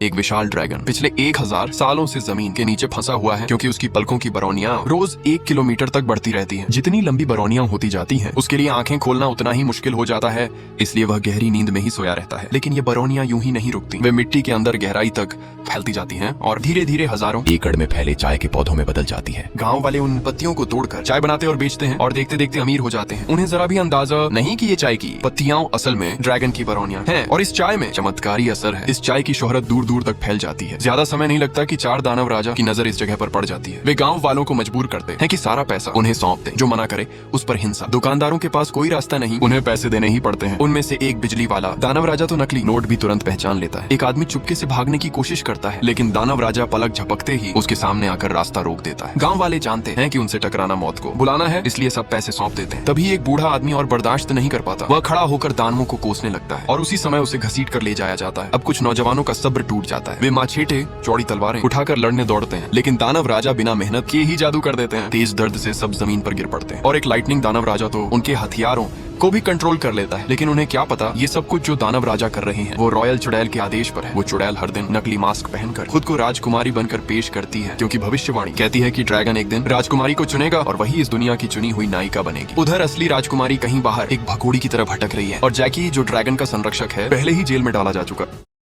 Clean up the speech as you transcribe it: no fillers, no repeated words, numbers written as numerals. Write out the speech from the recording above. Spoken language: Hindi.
एक विशाल ड्रैगन पिछले 1000 सालों से जमीन के नीचे फंसा हुआ है, क्योंकि उसकी पलकों की बरौनियां रोज 1 किलोमीटर तक बढ़ती रहती हैं। जितनी लंबी बरौनियां होती जाती हैं, उसके लिए आंखें खोलना उतना ही मुश्किल हो जाता है, इसलिए वह गहरी नींद में ही सोया रहता है। लेकिन ये बरौनियां यूं ही नहीं रुकती, वे मिट्टी के अंदर गहराई तक फैलती जाती हैं और धीरे धीरे हजारों एकड़ में फैले चाय के पौधों में बदल जाती है। गाँव वाले उन पत्तियों को तोड़कर चाय बनाते और बेचते हैं और देखते देखते अमीर हो जाते हैं। उन्हें जरा भी अंदाजा नहीं कि ये चाय की पत्तियां असल में ड्रैगन की बरौनियां हैं और इस चाय में चमत्कारी असर है। इस चाय की शोहरत दूर दूर तक फैल जाती है। ज्यादा समय नहीं लगता कि 4 दानव राजा की नजर इस जगह पर पड़ जाती है। वे गांव वालों को मजबूर करते हैं कि सारा पैसा उन्हें सौंप दें, जो मना करे उस पर हिंसा। दुकानदारों के पास कोई रास्ता नहीं, उन्हें पैसे देने ही पड़ते हैं। उनमें से एक बिजली वाला दानव राजा तो नकली नोट भी तुरंत पहचान लेता है। एक आदमी चुपके से भागने की कोशिश करता है, लेकिन दानव राजा पलक झपकते ही उसके सामने आकर रास्ता रोक देता है। गाँव वाले जानते हैं कि उनसे टकराना मौत को बुलाना है, इसलिए सब पैसे सौंप देते हैं। तभी एक बूढ़ा आदमी और बर्दाश्त नहीं कर पाता, वह खड़ा होकर दानवों को कोसने लगता है और उसी समय उसे घसीट कर ले जाया जाता है। अब कुछ नौजवानों का सब्र टूट जाता है। वे माचेटे चौड़ी तलवारें उठाकर लड़ने दौड़ते हैं, लेकिन दानव राजा बिना मेहनत किए ही जादू कर देते हैं। तेज दर्द से सब जमीन पर गिर पड़ते हैं और एक लाइटनिंग दानव राजा तो उनके हथियारों को भी कंट्रोल कर लेता है। लेकिन उन्हें क्या पता, ये सब कुछ जो दानव राजा कर रहे हैं वो रॉयल चुड़ैल के आदेश पर है। वो चुड़ैल हर दिन नकली मास्क पहनकर खुद को राजकुमारी बनकर पेश करती है, क्योंकि भविष्यवाणी कहती है कि ड्रैगन एक दिन राजकुमारी को चुनेगा और वही इस दुनिया की चुनी हुई नायिका बनेगी। उधर असली राजकुमारी कहीं बाहर एक भगोड़ी की तरह भटक रही है और जैकी, जो ड्रैगन का संरक्षक है, पहले ही जेल में डाला जा चुका।